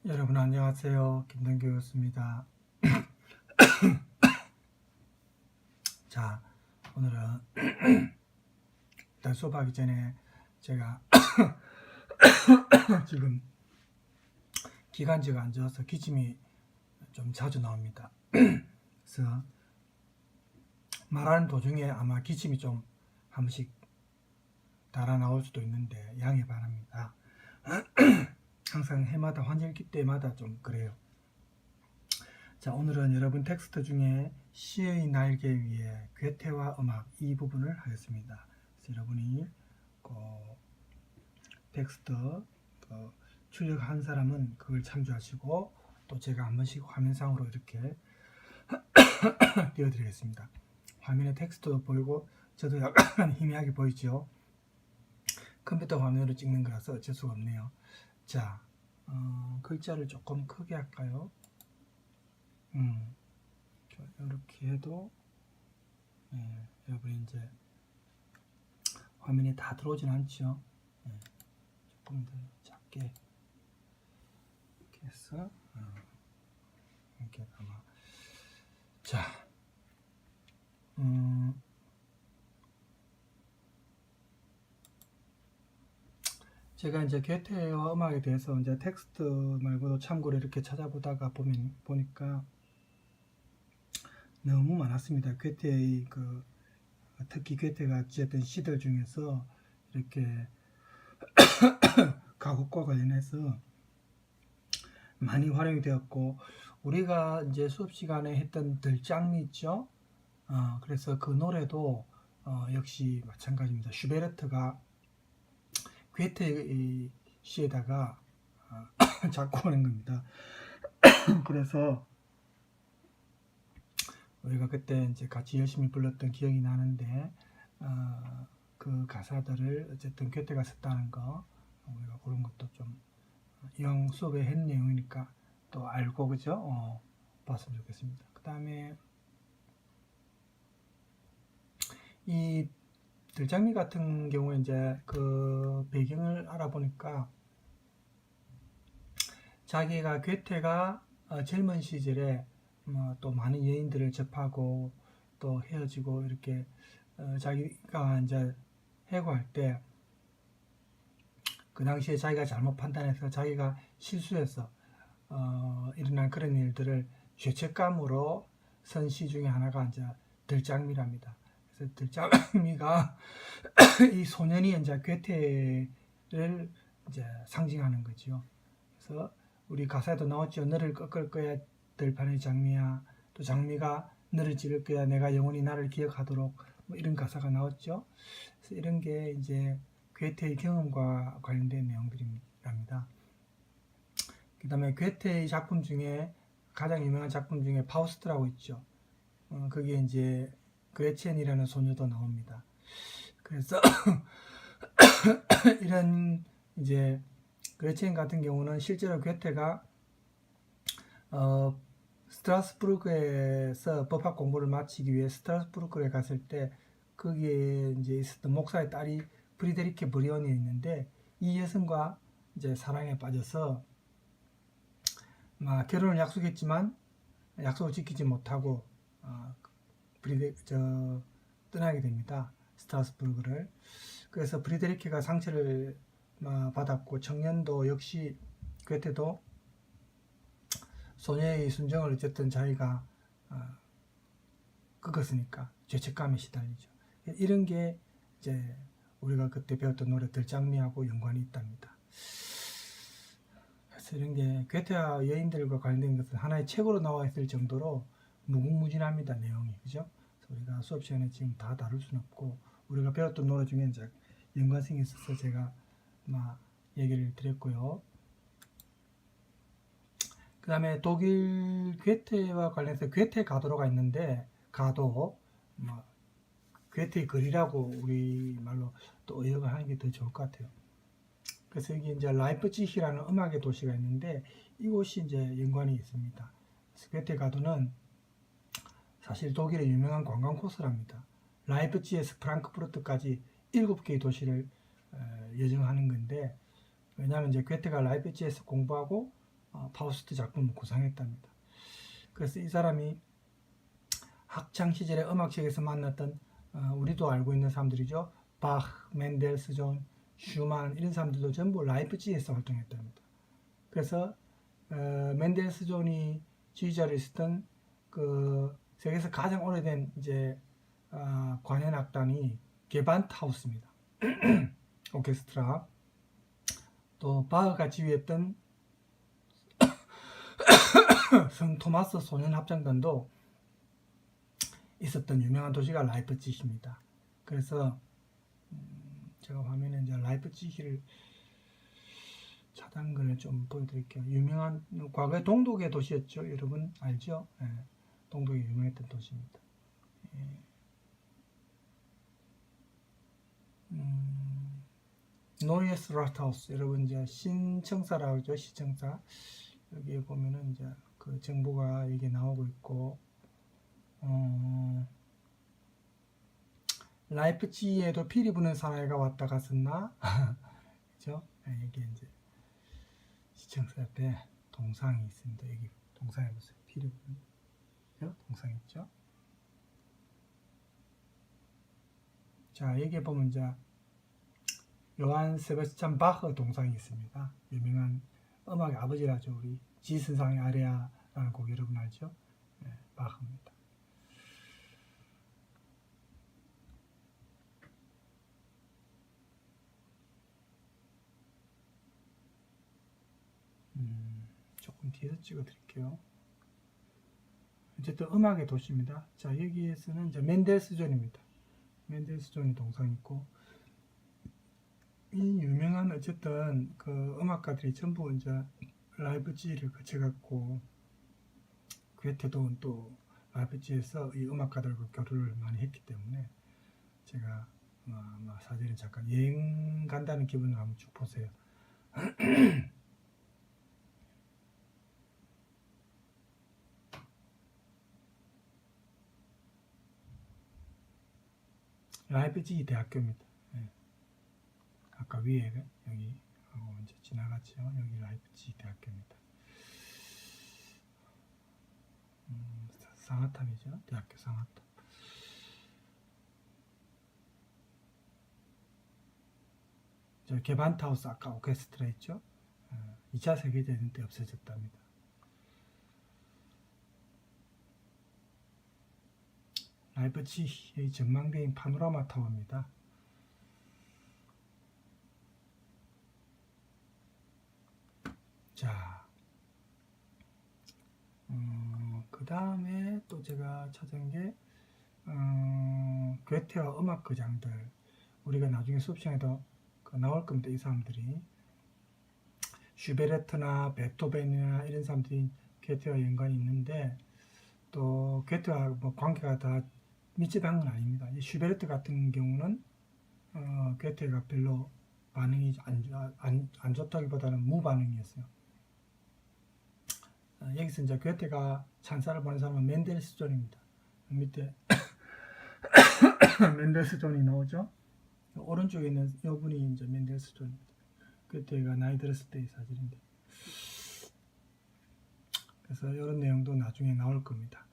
여러분 안녕하세요. 김동규였습니다. 자, 오늘은 일단 수업하기 전에 제가 지금 기관지가 안 좋아서 기침이 좀 자주 나옵니다. 그래서 말하는 도중에 아마 기침이 좀 한 번씩 달아 나올 수도 있는데 양해 바랍니다. 항상 해마다 환절기 때마다 좀 그래요. 자, 오늘은 여러분 텍스트 중에 시의 날개 위에 괴테와 음악 이 부분을 하겠습니다. 그래서 여러분이 텍스트 출력한 사람은 그걸 참조하시고 또 제가 한 번씩 화면상으로 이렇게 띄워드리겠습니다. 화면에 텍스트도 보이고 저도 약간 희미하게 보이죠. 컴퓨터 화면으로 찍는 거라서 어쩔 수가 없네요. 자, 글자를 조금 크게 할까요? 이렇게 해도 여러분이 이제 화면에 다 들어오진 않죠. 조금 더 작게 이렇게 해서 이렇게 담아. 자, 제가 이제 괴테와 음악에 대해서 이제 텍스트 말고도 참고로 이렇게 찾아보다가 보니까 너무 많았습니다. 괴테의 특히 괴테가 어쨌든 시들 중에서 이렇게 가곡과 관련해서 많이 활용이 되었고, 우리가 이제 수업 시간에 했던 들장미 있죠? 그래서 그 노래도 역시 마찬가지입니다. 슈베르트가 괴테의 시에다가 작곡한 겁니다. 그래서 우리가 그때 이제 같이 열심히 불렀던 기억이 나는데 그 가사들을 어쨌든 괴테가 썼다는 거, 우리가 그런 것도 좀 영 수업에 했 내용이니까 또 알고 그죠? 봤으면 좋겠습니다. 그 다음에 이 들장미 같은 경우에 이제 그 배경을 알아보니까 자기가 괴테가 젊은 시절에 또 많은 여인들을 접하고 또 헤어지고 이렇게 자기가 이제 해고할 때 그 당시에 자기가 잘못 판단해서 자기가 실수해서 일어난 그런 일들을 죄책감으로 선 시 중에 하나가 이제 들장미랍니다. 그래서 들장미가 이 소년이 이제 괴테를 이제 상징하는 거죠. 그래서 우리 가사에도 나왔죠. 너를 꺾을 거야 들판의 장미야. 또 장미가 너를 찌를 거야 내가 영원히 나를 기억하도록, 뭐 이런 가사가 나왔죠. 그래서 이런 게 이제 괴테의 경험과 관련된 내용들입니다. 그 다음에 괴테의 작품 중에 가장 유명한 작품 중에 파우스트라고 있죠. 거기에 이제 그레첸이라는 소녀도 나옵니다. 그래서 이런 이제 그레첸 같은 경우는 실제로 괴테가 스트라스부르크에서 법학 공부를 마치기 위해 스트라스부르크에 갔을 때 거기에 이제 있었던 목사의 딸이 프리데리케 브리온이 있는데 이 여성과 이제 사랑에 빠져서 결혼을 약속했지만 약속을 지키지 못하고 떠나게 됩니다. 스트라스부르크를. 그래서 프리데리케가 상처를 받았고 청년도 역시 괴테도 소녀의 순정을 어쨌든 자기가 꺾었으니까 죄책감에 시달리죠. 이런 게 이제 우리가 그때 배웠던 노래 들장미하고 연관이 있답니다. 그래서 이런 게 괴테와 여인들과 관련된 것은 하나의 책으로 나와 있을 정도로 무궁무진합니다. 내용이. 그죠? 그래서 우리가 수업 시간에 지금 다 다룰 수는 없고, 우리가 배웠던 노래 중에 이제 연관성이 있어서 제가 얘기를 드렸고요. 그 다음에 독일 괴테와 관련해서 괴테 가도로가 있는데, 가도 괴테의 글이라고 우리말로 또 의역을 하는 게 더 좋을 것 같아요. 그래서 여기 이제 라이프치히라는 음악의 도시가 있는데 이곳이 이제 연관이 있습니다. 그래서 괴테 가도는 사실 독일의 유명한 관광 코스랍니다. 라이프치히에서 프랑크푸르트까지 7개의 도시를 여정하는 건데, 왜냐하면 이제 괴테가 라이프치히에서 공부하고 파우스트 작품을 구상했답니다. 그래서 이 사람이 학창 시절에 음악실에서 만났던 우리도 알고 있는 사람들이죠. 바흐, 멘델스존, 슈만 이런 사람들도 전부 라이프치히에서 활동했답니다. 그래서 멘델스존이 지휘자로 있었던 그 세계에서 가장 오래된 이제 관현악단이 게반트하우스입니다. 오케스트라. 또 바흐가 지휘했던 성 토마스 소년 합창단도 있었던 유명한 도시가 라이프치히입니다. 그래서 제가 화면에 이제 라이프치히를 차단근을 좀 보여드릴게요. 유명한 과거에 동독의 도시였죠. 여러분 알죠? 네, 동독이 유명했던 도시입니다. 노이에스 라트하우스 여러분 이제 신청사라고 하죠. 시청사 여기에 보면은 이제 그 정보가 이게 나오고 있고 라이프치히에도 피리 부는 사나이가 왔다 갔었나? 그죠? 네, 이게 이제 시청사 옆에 동상이 있습니다. 여기 동상에 보세요. 피리 부는 동상 있죠? 자, 여기에 보면 이제 요한 세바스찬 바흐 동상이 있습니다. 유명한 음악의 아버지라죠. 우리 지선상의 아리아라는 곡 여러분 알죠? 네, 바흐입니다. 조금 뒤에서 찍어 드릴게요. 어쨌든 음악의 도시입니다. 자, 여기에서는 이제 멘델스존입니다. 멘델스존이 동상 있고 이 유명한 어쨌든 그 음악가들이 전부 이제 라이프치히를 거쳐갔고 괴테도 또 라이프치히에서 이 음악가들과 교류를 많이 했기 때문에 제가 사진을 잠깐 여행 간다는 기분으로 한번 쭉 보세요. 라이프치히 대학교입니다. 네. 아까 위에 여기 하고 이제 지나갔죠. 여기 라이프치히 대학교입니다. 상하탑이죠. 대학교 상하탑. 저 게반트하우스 아까 오케스트라 있죠. 2차 세계대전 때 없어졌답니다. 라이프치히의 전망대인 파노라마 타워입니다. 자, 그 다음에 또 제가 찾은 게 괴테와 음악 거장들 우리가 나중에 수업 시간에도 나올 겁니다. 이 사람들이 슈베르트나 베토벤이나 이런 사람들이 괴테와 연관이 있는데 또 괴테와 뭐 관계가 다密接한 건 아닙니다. 이 슈베르트 같은 경우는 괴테가 별로 반응이 안 좋다기보다는 무반응이었어요. 여기서 이제 괴테가 찬사를 보낸 사람은 멘델스존입니다. 밑에 멘델스존이 나오죠. 오른쪽에 있는 이분이 이제 멘델스존입니다. 괴테가 나이 들었을 때의 사진인데. 그래서 이런 내용도 나중에 나올 겁니다.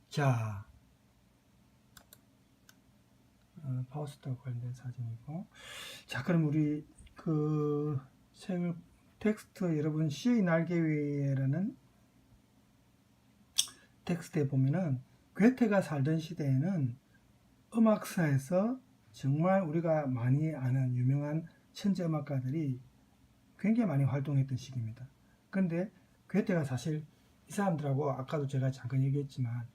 자, 파우스트와 관련된 사진이고. 자, 그럼 우리 그 책을 텍스트 여러분 시의 날개 위에라는 텍스트에 보면은 괴테가 살던 시대에는 음악사에서 정말 우리가 많이 아는 유명한 천재 음악가들이 굉장히 많이 활동했던 시기입니다. 그런데 괴테가 사실 이 사람들하고 아까도 제가 잠깐 얘기했지만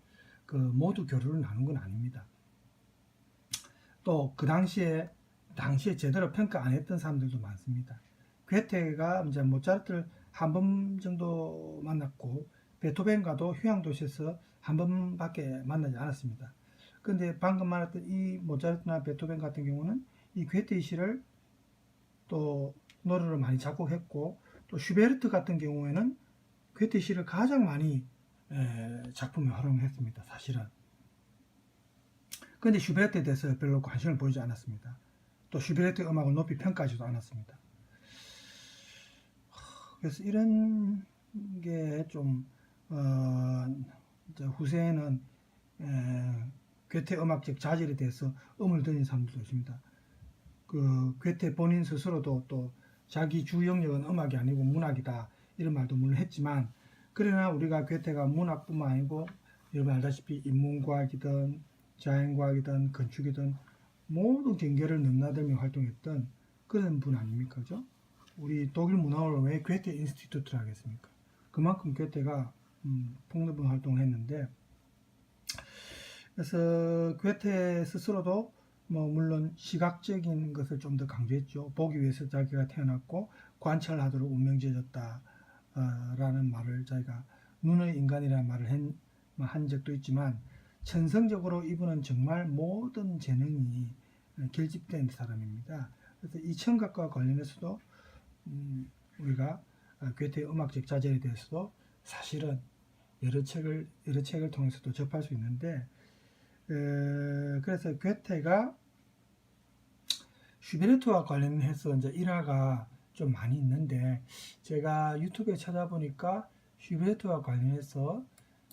그 모두 교류를 나눈 건 아닙니다. 또 그 당시에 제대로 평가 안 했던 사람들도 많습니다. 괴테가 이제 모차르트를 한 번 정도 만났고 베토벤과도 휴양도시에서 한 번밖에 만나지 않았습니다. 그런데 방금 말했던 이 모차르트나 베토벤 같은 경우는 이 괴테의 시를 또 노래를 많이 작곡했고 또 슈베르트 같은 경우에는 괴테의 시를 가장 많이 작품에 활용했습니다. 사실은. 그런데 슈베르트에 대해서 별로 관심을 보이지 않았습니다. 또 슈베르트 음악을 높이 평가하지도 않았습니다. 그래서 이런 게 좀 이제 후세에는 괴테 음악적 자질에 대해서 음을 드린 사람들도 있습니다. 그 괴테 본인 스스로도 또 자기 주 영역은 음악이 아니고 문학이다 이런 말도 물론 했지만, 그러나 우리가 괴테가 문학뿐만 아니고 여러분 알다시피 인문과학이든 자연과학이든 건축이든 모든 경계를 넘나들며 활동했던 그런 분 아닙니까? 그죠? 우리 독일 문화원을 왜 괴테 인스티튜트를 하겠습니까? 그만큼 괴테가 폭넓은 활동을 했는데, 그래서 괴테 스스로도 뭐 물론 시각적인 것을 좀 더 강조했죠. 보기 위해서 자기가 태어났고 관찰하도록 운명지어졌다 라는 말을 자기가 눈의 인간이라는 말을 한 적도 있지만, 천성적으로 이분은 정말 모든 재능이 결집된 사람입니다. 그래서 이 청각과 관련해서도 우리가 괴테의 음악적 자질에 대해서도 사실은 여러 책을 통해서도 접할 수 있는데, 그래서 괴테가 슈베르트와 관련해서 이제 일화가 좀 많이 있는데, 제가 유튜브에 찾아보니까 슈베르트와 관련해서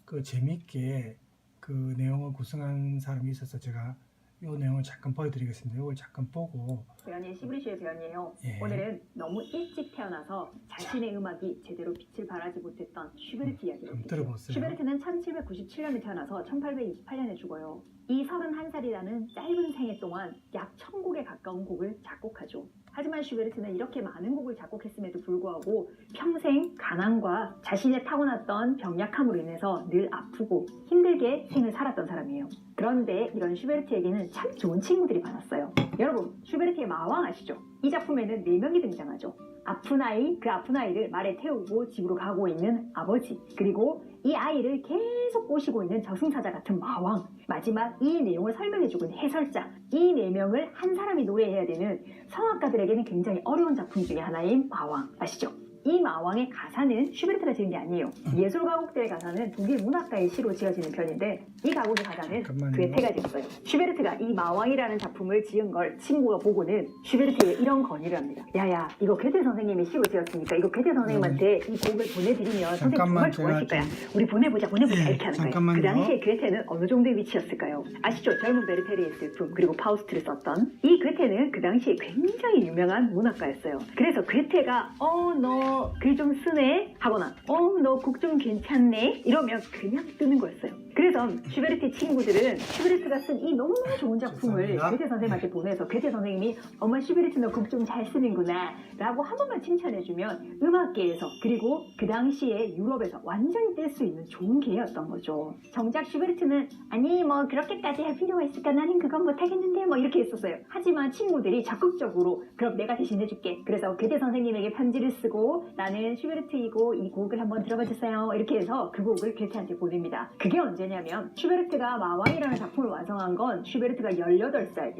그 재미있게 그 내용을 구성한 사람이 있어서 제가 이 내용을 잠깐 보여드리겠습니다. 이걸 잠깐 보고. 배연이의 시브리슈의 배연이에요. 예. 오늘은 너무 일찍 태어나서 자신의 음악이 제대로 빛을 발하지 못했던 슈베르트 이야기를 한번 들어보세요. 슈베르트는 1797년에 태어나서 1828년에 죽어요. 이 31살이라는 짧은 생애 동안 약 1000곡에 가까운 곡을 작곡하죠. 하지만 슈베르트는 이렇게 많은 곡을 작곡했음에도 불구하고 평생 가난과 자신의 타고났던 병약함으로 인해서 늘 아프고 힘들게 생을 살았던 사람이에요. 그런데 이런 슈베르트에게는 참 좋은 친구들이 많았어요. 여러분, 슈베르트의 마왕 아시죠? 이 작품에는 4명이 등장하죠. 아픈 아이, 그 아픈 아이를 말에 태우고 집으로 가고 있는 아버지, 그리고 이 아이를 계속 꼬시고 있는 저승사자 같은 마왕, 마지막 이 내용을 설명해주고 있는 해설자, 이 4명을 한 사람이 노래해야 되는 성악가들에게는 굉장히 어려운 작품 중에 하나인 마왕 아시죠? 이 마왕의 가사는 슈베르트가 지은 게 아니에요. 예술 가곡들의 가사는 독일 문학가의 시로 지어지는 편인데, 이 가곡의 가사는 괴테가 지었어요. 슈베르트가 이 마왕이라는 작품을 지은 걸 친구가 보고는 슈베르트에게 이런 건의를 합니다. 야야, 이거 괴테 선생님이 시로 지었으니까 이거 괴테 선생님한테 이 곡을 보내드리면 선생님 정말 좋아하실 거야. 우리 보내보자 이렇게 하는 거예요. 그 당시에 괴테는 어느 정도의 위치였을까요? 아시죠? 젊은 베르테르의 슬픔 그리고 파우스트를 썼던 이 괴테는 그 당시에 굉장히 유명한 문학가였어요. 그래서 괴테가 너 글 좀 쓰네 하거나 너 곡 좀 괜찮네 이러면 그냥 뜨는 거였어요. 그래서 슈베르트의 친구들은 슈베르트가 쓴 이 너무 좋은 작품을 괴테 선생님한테 보내서 괴테 선생님이 엄마 슈베르트 너 곡 좀 잘 쓰는구나 라고 한 번만 칭찬해주면 음악계에서 그리고 그 당시에 유럽에서 완전히 뗄 수 있는 좋은 기회였던 거죠. 정작 슈베르트는 아니 뭐 그렇게까지 할 필요가 있을까, 나는 그건 못하겠는데 뭐 이렇게 했었어요. 하지만 친구들이 적극적으로 그럼 내가 대신 해줄게. 그래서 괴테 선생님에게 편지를 쓰고 나는 슈베르트이고 이 곡을 한번 들어봐 주세요 이렇게 해서 그 곡을 괴테한테 보냅니다. 그게 언제냐면 슈베르트가 마왕이라는 작품을 완성한 건 슈베르트가 18살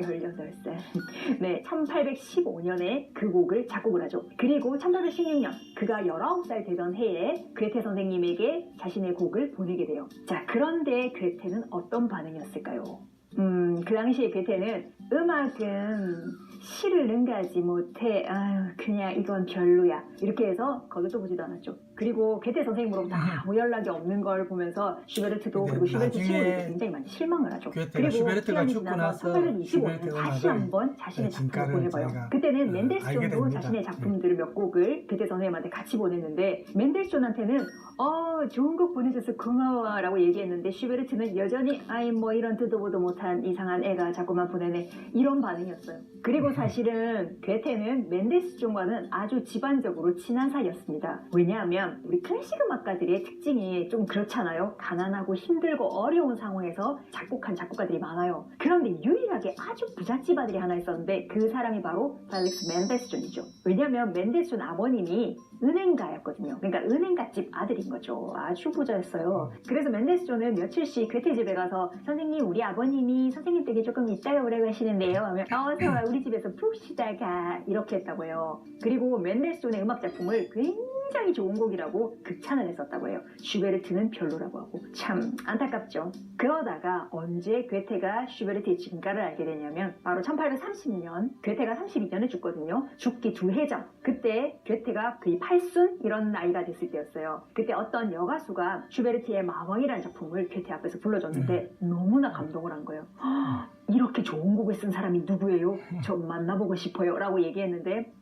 네, 1815년에 그 곡을 작곡을 하죠. 그리고 1816년 그가 19살 되던 해에 괴테 선생님에게 자신의 곡을 보내게 돼요. 자, 그런데 괴테는 어떤 반응이었을까요? 그 당시에 괴테는 음악은 시를 능가하지 못해, 그냥 이건 별로야 이렇게 해서 거들떠 보지도 않았죠. 그리고 괴테 선생님으로부터 아무 연락이 없는 걸 보면서 슈베르트도 그리고 슈베르트 친구들도 굉장히 많이 실망을 하죠. 그리고 슈베르트가 죽고 나서 1825년 다시 한번 자신의 작품을 보내봐요. 그때는 멘델스존도 자신의 작품들을 몇 곡을 괴테 선생님한테 같이 보냈는데, 멘델스존한테는 좋은 곡 보내줘서 고마워 라고 얘기했는데 슈베르트는 여전히 뭐 이런 듣도 보도 못한 이상한 애가 자꾸만 보내네 이런 반응이었어요. 그리고 사실은 괴테는 멘델스존과는 아주 집안적으로 친한 사이였습니다. 왜냐하면 우리 클래식 음악가들의 특징이 좀 그렇잖아요. 가난하고 힘들고 어려운 상황에서 작곡한 작곡가들이 많아요. 그런데 유일하게 아주 부잣집 아들이 하나 있었는데 그 사람이 바로 펠릭스 멘델스존이죠. 왜냐하면 멘델스존 아버님이 은행가였거든요. 그러니까 은행가집 아들인 거죠. 아주 부자였어요. 그래서 멘델스존은 며칠씩 괴테 집에 가서 선생님 우리 아버님이 선생님 댁에 조금 있다가 오래 가시는데요 하면 어서 우리 집에서 푹 쉬다가 이렇게 했다고 해요. 그리고 멘델스존의 음악 작품을 굉장히 굉장히 좋은 곡이라고 극찬을 했었다고 해요. 슈베르트는 별로라고 하고. 참 안타깝죠. 그러다가 언제 괴테가 슈베르트의 진가를 알게 되냐면 바로 1830년, 괴테가 32년에 죽거든요. 죽기 2해 전. 그때 괴테가 거의 8순 이런 나이가 됐을 때였어요. 그때 어떤 여가수가 슈베르트의 마왕이라는 작품을 괴테 앞에서 불러줬는데 너무나 감동을 한 거예요. 이렇게 좋은 곡을 쓴 사람이 누구예요? 저 만나보고 싶어요 라고 얘기했는데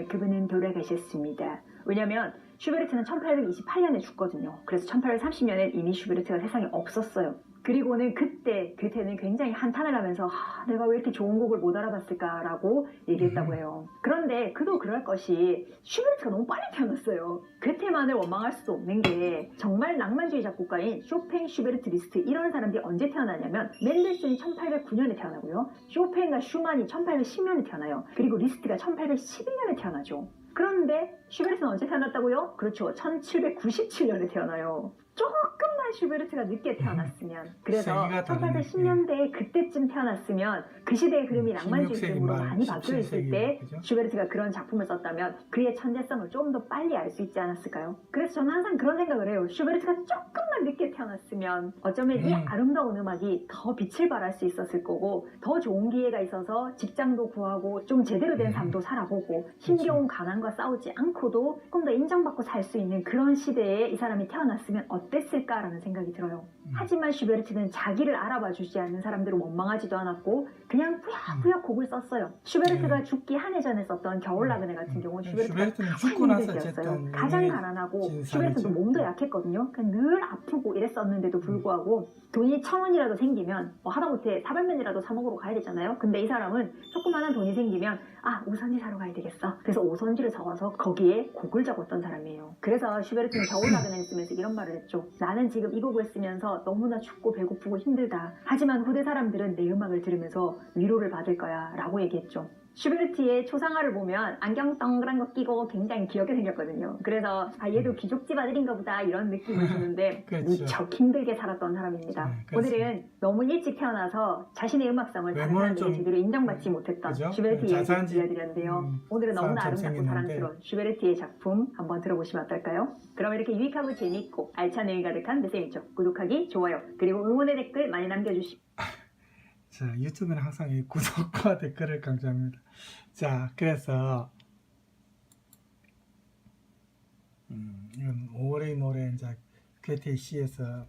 그분은 돌아가셨습니다. 왜냐면 슈베르트는 1828년에 죽거든요. 그래서 1830년에 이미 슈베르트가 세상에 없었어요. 그리고는 그때 괴테는 굉장히 한탄을 하면서 내가 왜 이렇게 좋은 곡을 못 알아봤을까라고 얘기했다고 해요. 그런데 그도 그럴 것이 슈베르트가 너무 빨리 태어났어요. 괴테만을 원망할 수도 없는 게 정말 낭만주의 작곡가인 쇼팽, 슈베르트, 리스트 이런 사람들이 언제 태어나냐면 멘델슨이 1809년에 태어나고요. 쇼팽과 슈만이 1810년에 태어나요. 그리고 리스트가 1811년에 태어나죠. 그런데 슈베르트는 언제 태어났다고요? 그렇죠. 1797년에 태어나요. 조금만 슈베르트가 늦게 태어났으면, 그래서 1810년대에 그때쯤 태어났으면 그 시대의 그림이 낭만주의 그림으로 많이 바뀌어 있을 때 슈베르트가 그런 작품을 썼다면 그의 천재성을 좀 더 빨리 알 수 있지 않았을까요? 그래서 저는 항상 그런 생각을 해요. 슈베르트가 조금만 늦게 태어났으면 어쩌면 이 아름다운 음악이 더 빛을 발할 수 있었을 거고, 더 좋은 기회가 있어서 직장도 구하고 좀 제대로 된 삶도 살아보고 힘겨운 가난과 싸우지 않고도 조금 더 인정받고 살 수 있는 그런 시대에 이 사람이 태어났으면 어땠을까라는 생각이 들어요. 하지만 슈베르트는 자기를 알아봐 주지 않는 사람들을 원망하지도 않았고 그냥 부야부야 곡을 썼어요. 슈베르트가 죽기 한 해 전에 썼던 겨울나그네 같은 경우는 슈베르트는 죽고 나서 힘들었어요. 가장 가난하고 슈베르트도 몸도 약했거든요. 늘 아프고 이랬었는데도 불구하고 돈이 1,000원이라도 생기면 하다못해 사발면이라도 사 먹으러 가야 되잖아요. 근데 이 사람은 조그마한 돈이 생기면 오선지 사러 가야 되겠어. 그래서 오선지를 사와서 거기에 곡을 적었던 사람이에요. 그래서 슈베르트는 겨울나그네를 쓰면서 이런 말을 했죠. 나는 지금 이 곡을 쓰면서 너무나 춥고 배고프고 힘들다. 하지만 후대 사람들은 내 음악을 들으면서 위로를 받을 거야 라고 얘기했죠. 슈베르트의 초상화를 보면 안경 동그란 거 끼고 굉장히 귀엽게 생겼거든요. 그래서 얘도 귀족집 아들인가 보다 이런 느낌이 드는데 그렇죠. 무척 힘들게 살았던 사람입니다. 오늘은 너무 일찍 태어나서 자신의 음악성을 다른 사람들이 제대로 인정받지 못했던 슈베르트 얘기를 들려드렸는데요. 오늘은 너무나 아름답고 사랑스러운 슈베르트의 작품 한번 들어보시면 어떨까요? 그럼 이렇게 유익하고 재미있고 알찬 내용이 가득한 메시지죠. 구독하기, 좋아요, 그리고 응원의 댓글 많이 남겨주시고 자, 유튜브는 항상 이 구독과 댓글을 강조합니다. 자, 그래서 이건 5월의 노래 이제 괴테 시에서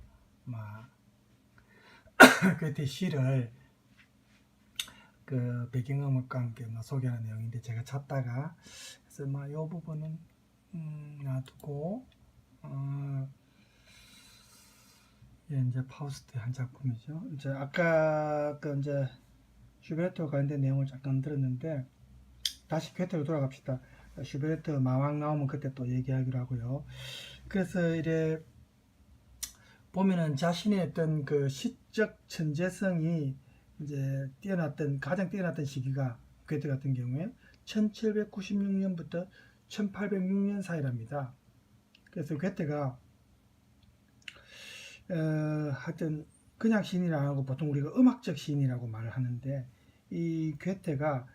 괴테 시를 그 배경음악과 함께 소개하는 내용인데 제가 찾다가 그래서 이 부분은 놔두고 이제 파우스트의 한 작품이죠. 이제 아까 그 이제 슈베르트와 관련된 내용을 잠깐 들었는데 다시 괴테로 돌아갑시다. 슈베르트 마왕 나오면 그때 또 얘기하기로 하고요. 그래서 이래 보면은 자신의 어떤 그 시적 천재성이 이제 가장 뛰어났던 시기가 괴테 같은 경우에 1796년부터 1806년 사이랍니다. 그래서 괴테가 하여튼 그냥 시인이라 안 하고 보통 우리가 음악적 시인이라고 말을 하는데 이 괴테가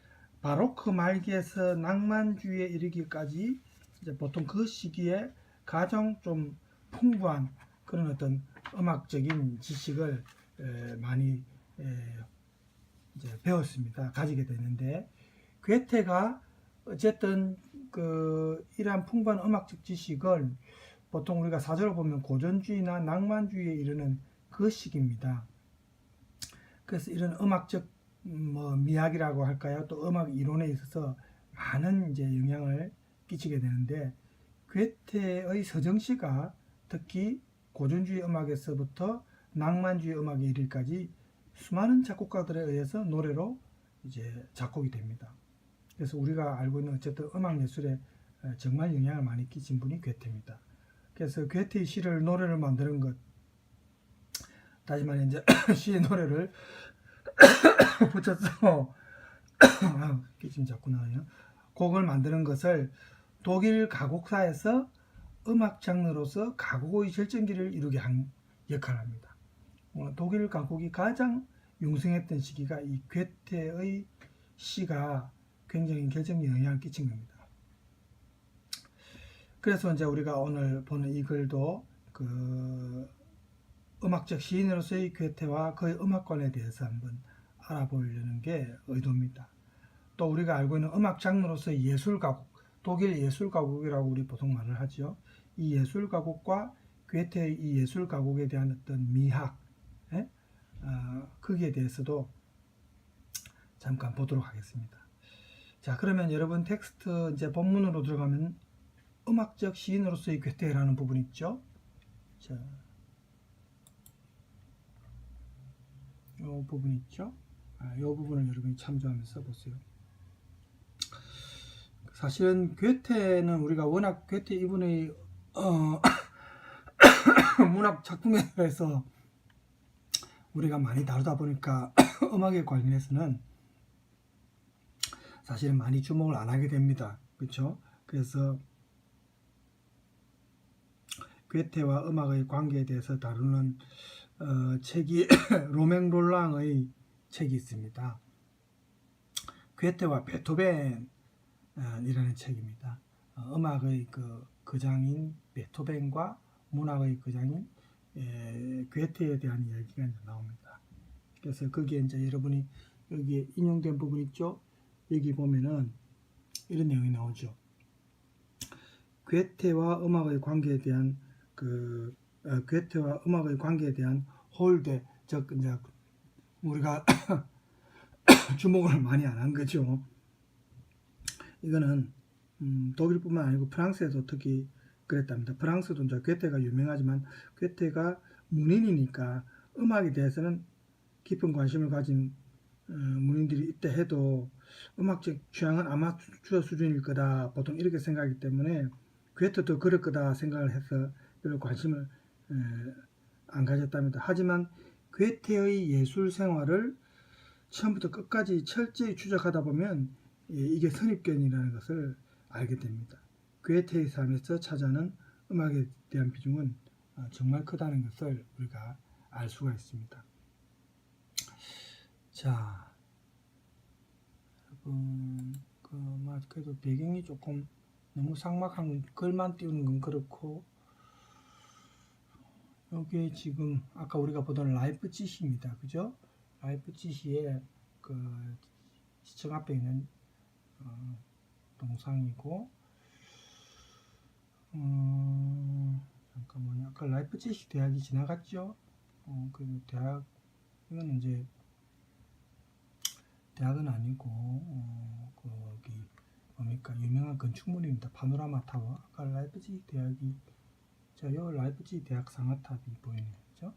바로크 말기에서 낭만주의에 이르기까지 이제 보통 그 시기에 가장 좀 풍부한 그런 어떤 음악적인 지식을 많이 이제 배웠습니다. 가지게 되는데 괴테가 어쨌든 이러한 풍부한 음악적 지식을 보통 우리가 사조를 보면 고전주의나 낭만주의에 이르는 그 시기입니다. 그래서 이런 음악적 미학이라고 할까요? 또 음악 이론에 있어서 많은 이제 영향을 끼치게 되는데 괴테의 서정시가 특히 고전주의 음악에서부터 낭만주의 음악에 이르기까지 수많은 작곡가들에 의해서 노래로 이제 작곡이 됩니다. 그래서 우리가 알고 있는 어쨌든 음악 예술에 정말 영향을 많이 끼친 분이 괴테입니다. 그래서 괴테의 시를 노래를 만드는 것, 다시 말해 이제 시의 노래를 붙여서 지금 자꾸 나와요. 곡을 만드는 것을 독일 가곡사에서 음악 장르로서 가곡의 절정기를 이루게 한 역할을 합니다. 독일 가곡이 가장 융성했던 시기가 이 괴테의 시가 굉장히 결정적 영향을 끼친 겁니다. 그래서 이제 우리가 오늘 보는 이 글도 그 음악적 시인으로서의 괴테와 그의 음악관에 대해서 한번 알아보려는 게 의도입니다. 또 우리가 알고 있는 음악 장르로서의 예술가곡, 독일 예술가곡이라고 우리 보통 말을 하죠. 이 예술가곡과 괴테의 이 예술가곡에 대한 어떤 미학, 거기에 대해서도 잠깐 보도록 하겠습니다. 자, 그러면 여러분 텍스트 이제 본문으로 들어가면 음악적 시인으로서의 괴테라는 부분 있죠. 자, 이 부분 있죠. 이 부분을 여러분이 참조하면서 보세요. 사실은 괴테는 우리가 워낙 괴테 이분의 문학 작품에 대해서 우리가 많이 다루다 보니까 음악에 관련해서는 사실은 많이 주목을 안 하게 됩니다. 그렇죠? 그래서 괴테와 음악의 관계에 대해서 다루는 책이 로맹 롤랑의 책이 있습니다. 괴테와 베토벤이라는 책입니다. 음악의 거장인 베토벤과 문학의 거장인 괴테에 대한 이야기가 이제 나옵니다. 그래서 거기에 이제 여러분이 여기에 인용된 부분 있죠? 여기 보면은 이런 내용이 나오죠. 괴테와 음악의 관계에 대한 괴테와 음악의 관계에 대한 홀대, 즉 이제 우리가 주목을 많이 안 한 거죠. 이거는 독일뿐만 아니고 프랑스에도 특히 그랬답니다. 프랑스도 이제 괴테가 유명하지만 괴테가 문인이니까 음악에 대해서는 깊은 관심을 가진 문인들이 있다 해도 음악적 취향은 아마추어 수준일 거다 보통 이렇게 생각하기 때문에 괴테도 그럴 거다 생각을 해서 별로 관심을 안 가졌답니다. 하지만 괴테의 예술 생활을 처음부터 끝까지 철저히 추적하다 보면 이게 선입견이라는 것을 알게 됩니다. 괴테의 삶에서 차지하는 음악에 대한 비중은 정말 크다는 것을 우리가 알 수가 있습니다. 자, 여러분, 그래도 배경이 조금 너무 삭막한 글만 띄우는 건 그렇고, 여기에 지금 아까 우리가 보던 라이프치히입니다. 그죠? 라이프치히의 그 시청 앞에 있는 동상이고, 잠깐만요. 아까 라이프치히 대학이 지나갔죠? 그 대학, 이건 이제 대학은 아니고, 거기 뭡니까? 유명한 건축물입니다. 파노라마 타워. 아까 라이프치히 대학이, 자, 요 라이프치히 대학 상아탑이 보이네요. 그죠?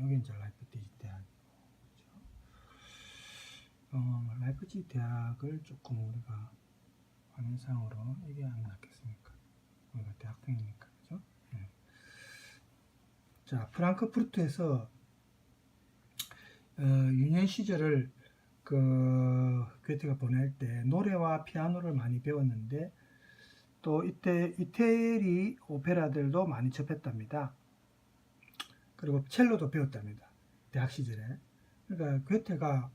여기 이제 라이프치히 대학이고, 그죠? 라이프치히 대학을 조금 우리가 화면상으로 이게 안 낫겠습니까? 우리가 대학생이니까, 그죠? 자, 프랑크푸르트에서 유년 시절을 괴테가 보낼 때 노래와 피아노를 많이 배웠는데 또 이때 이태리 오페라들도 많이 접했답니다. 그리고 첼로도 배웠답니다. 대학 시절에. 그러니까 괴테가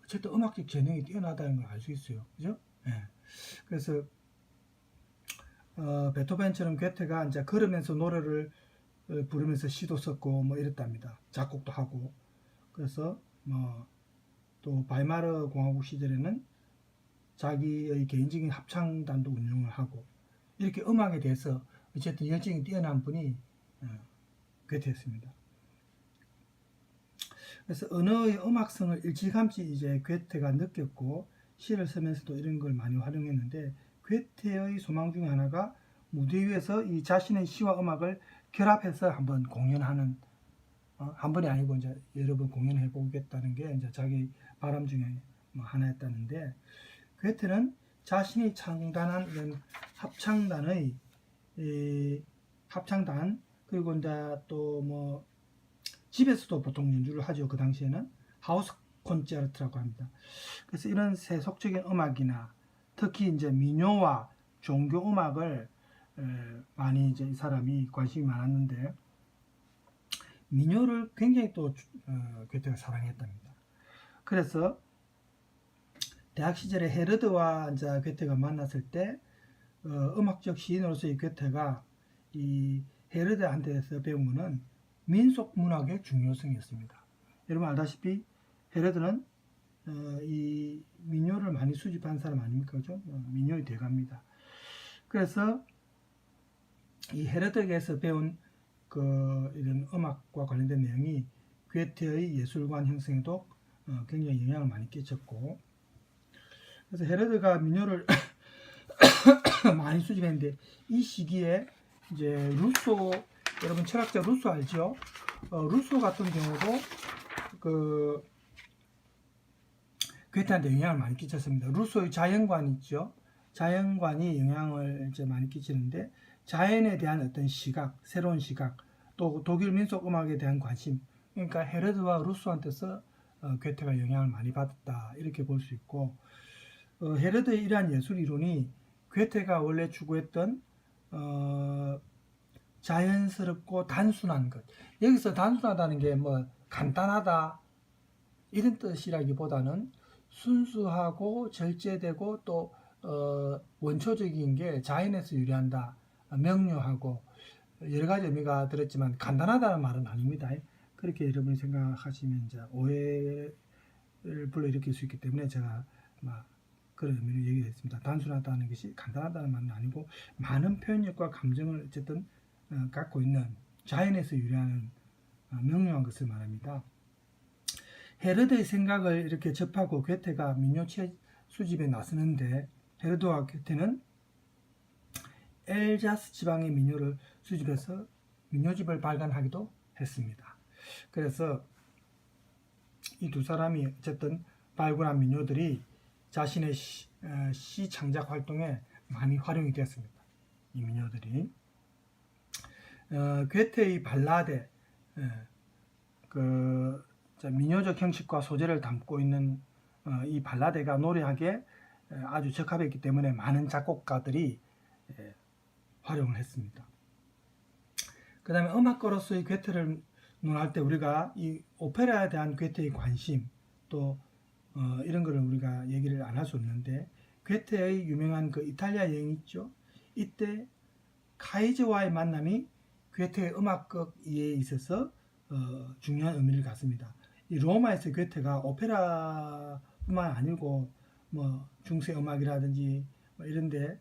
어쨌든 음악적 재능이 뛰어나다는 걸 알 수 있어요. 그죠? 네. 그래서 베토벤처럼 괴테가 이제 걸으면서 노래를 부르면서 시도 썼고 뭐 이랬답니다. 작곡도 하고. 그래서 또 바이마르 공화국 시절에는 자기의 개인적인 합창단도 운영을 하고 이렇게 음악에 대해서 어쨌든 열정이 뛰어난 분이 괴테였습니다. 그래서 언어의 음악성을 일찌감치 이제 괴테가 느꼈고 시를 쓰면서도 이런 걸 많이 활용했는데 괴테의 소망 중에 하나가 무대 위에서 이 자신의 시와 음악을 결합해서 한번 공연하는 한 번이 아니고 이제 여러 번 공연해 보겠다는 게 이제 자기 바람 중에 하나였다는데 괴테는 자신이 창단한 이런 합창단 그리고 이제 또 집에서도 보통 연주를 하죠. 그 당시에는 하우스 콘체르트라고 합니다. 그래서 이런 세속적인 음악이나 특히 이제 민요와 종교 음악을 많이 이제 이 사람이 관심이 많았는데 민요를 굉장히 또 괴테가 사랑했답니다. 그래서 대학 시절에 헤르드와 이제 괴테가 만났을 때 음악적 시인으로서의 괴테가 이 헤르데한테서 배운 것은 민속 문학의 중요성이었습니다. 여러분 알다시피 헤르데는 이 민요를 많이 수집한 사람 아닙니까? 그죠? 민요의 대가입니다. 그래서 이 헤르데에게서 배운 이런 음악과 관련된 내용이 괴테의 예술관 형성에도 굉장히 영향을 많이 끼쳤고, 그래서 헤르데가 민요를 많이 수집했는데 이 시기에 이제 루소, 여러분 철학자 루소 알죠? 루소 같은 경우도 괴테한테 영향을 많이 끼쳤습니다. 루소의 자연관 있죠? 자연관이 영향을 이제 많이 끼치는데 자연에 대한 어떤 시각, 새로운 시각, 또 독일 민속 음악에 대한 관심, 그러니까 헤르드와 루소한테서 괴테가 영향을 많이 받았다 이렇게 볼 수 있고, 헤르드의 이러한 예술 이론이 괴테가 원래 추구했던 자연스럽고 단순한 것, 여기서 단순하다는 게 뭐 간단하다 이런 뜻이라기보다는 순수하고 절제되고 또 원초적인 게 자연에서 유래한다, 명료하고 여러 가지 의미가 들었지만 간단하다는 말은 아닙니다. 그렇게 여러분이 생각하시면 이제 오해를 불러일으킬 수 있기 때문에 제가 그런 의미로 얘기했습니다. 단순하다는 것이 간단하다는 말은 아니고 많은 표현력과 감정을 어쨌든 갖고 있는 자연에서 유래하는 명료한 것을 말합니다. 헤르데의 생각을 이렇게 접하고 괴테가 민요 수집에 나서는데 헤르데와 괴테는 엘자스 지방의 민요를 수집해서 민요집을 발간하기도 했습니다. 그래서 이 두 사람이 어쨌든 발굴한 민요들이 자신의 시 창작 활동에 많이 활용이 됐습니다. 이 민요들이 괴테의 발라데, 민요적 형식과 소재를 담고 있는 이 발라데가 노래하기에 아주 적합했기 때문에 많은 작곡가들이 활용을 했습니다. 그 다음에 음악가로서의 괴테를 논할 때 우리가 이 오페라에 대한 괴테의 관심, 또 이런 거를 우리가 얘기를 안 할 수 없는데, 괴테의 유명한 그 이탈리아 여행 있죠? 이때 카이제와의 만남이 괴테의 음악적 이해에 있어서 중요한 의미를 갖습니다. 이 로마에서 괴테가 오페라뿐만 아니고 뭐 중세 음악이라든지 뭐 이런데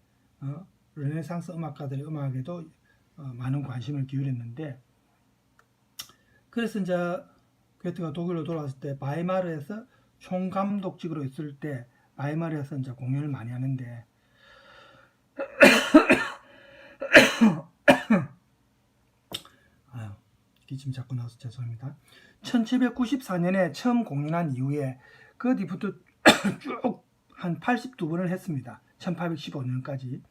르네상스 음악가들의 음악에도 많은 관심을 기울였는데, 그래서 이제 괴테가 독일로 돌아왔을 때 바이마르에서 총감독직으로 있을 때 바이마르에서 이제 공연을 많이 하는데 기침 자꾸 나와서 죄송합니다. 1794년에 처음 공연한 이후에 그 뒤부터 쭉 한 82번을 했습니다. 1815년까지.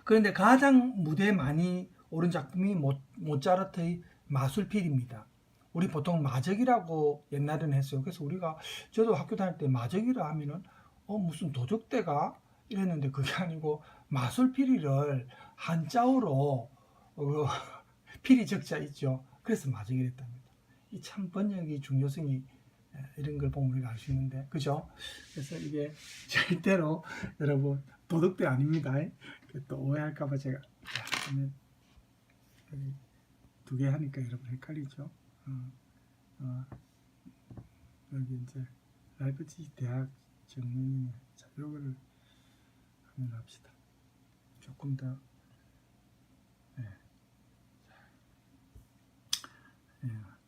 그런데 가장 무대에 많이 오른 작품이 모차르트의 마술필입니다. 우리 보통 마적이라고 옛날에는 했어요. 그래서 저도 학교 다닐 때 마적이라 하면은 무슨 도적대가 이랬는데 그게 아니고 마술필이를 한자어로 필이 적자 있죠. 그래서 마적이랬답니다. 이 참 번역의 중요성이 이런 걸 보면 우리가 알 수 있는데, 그죠? 그래서 이게 절대로 여러분 도덕대 아닙니다. 또 오해할까봐 제가 두 개 하니까 여러분 헷갈리죠? 여기 이제 라이프치히 대학 정문이, 자, 요거를 한번 합시다. 조금 더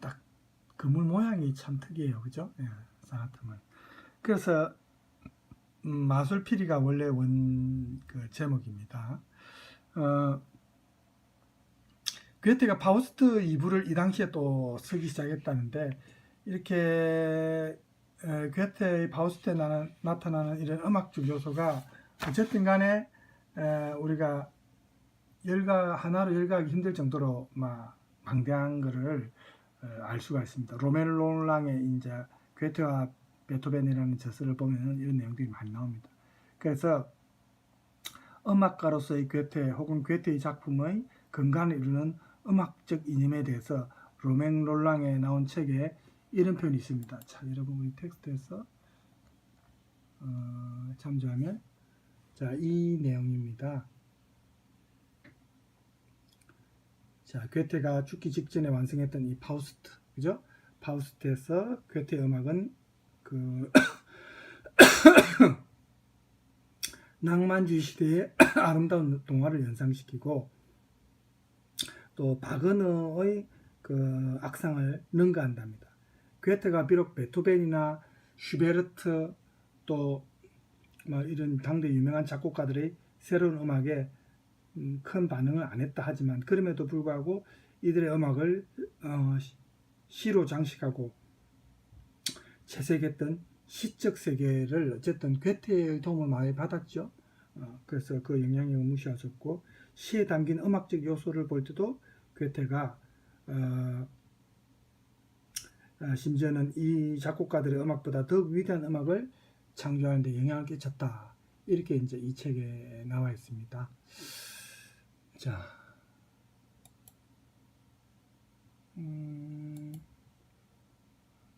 딱 그물 모양이 참 특이해요, 그죠? 사나트문. 그래서 마술피리가 원래 그 제목입니다. 괴테가 파우스트 2부를 이 당시에 또 쓰기 시작했다는데, 이렇게 괴테의 파우스트에 나타나는 이런 음악적 요소가 어쨌든 간에 우리가 하나로 열거하기 힘들 정도로 방대한 것을 알 수가 있습니다. 로멜 롤랑의 이제 괴테와 베토벤이라는 저서를 보면 이런 내용들이 많이 나옵니다. 그래서 음악가로서의 괴테 혹은 괴테의 작품의 근간을 이루는 음악적 이념에 대해서 로멜 롤랑에 나온 책에 이런 표현이 있습니다. 자, 여러분 우리 텍스트에서 참조하면 자, 이 내용입니다. 자, 괴테가 죽기 직전에 완성했던 이 파우스트, 그죠? 파우스트에서 괴테 음악은 그 낭만주의 시대의 아름다운 동화를 연상시키고 또 바그너의 그 악상을 능가한답니다. 괴테가 비록 베토벤이나 슈베르트 또 뭐 이런 당대 유명한 작곡가들의 새로운 음악에 큰 반응을 안 했다 하지만 그럼에도 불구하고 이들의 음악을 시로 장식하고 채색했던 시적 세계를 어쨌든 괴테의 도움을 많이 받았죠. 그래서 그 영향력을 무시하셨고 시에 담긴 음악적 요소를 볼 때도 괴테가 심지어는 이 작곡가들의 음악보다 더욱 위대한 음악을 창조하는 데 영향을 끼쳤다. 이렇게 이제 이 책에 나와 있습니다. 자,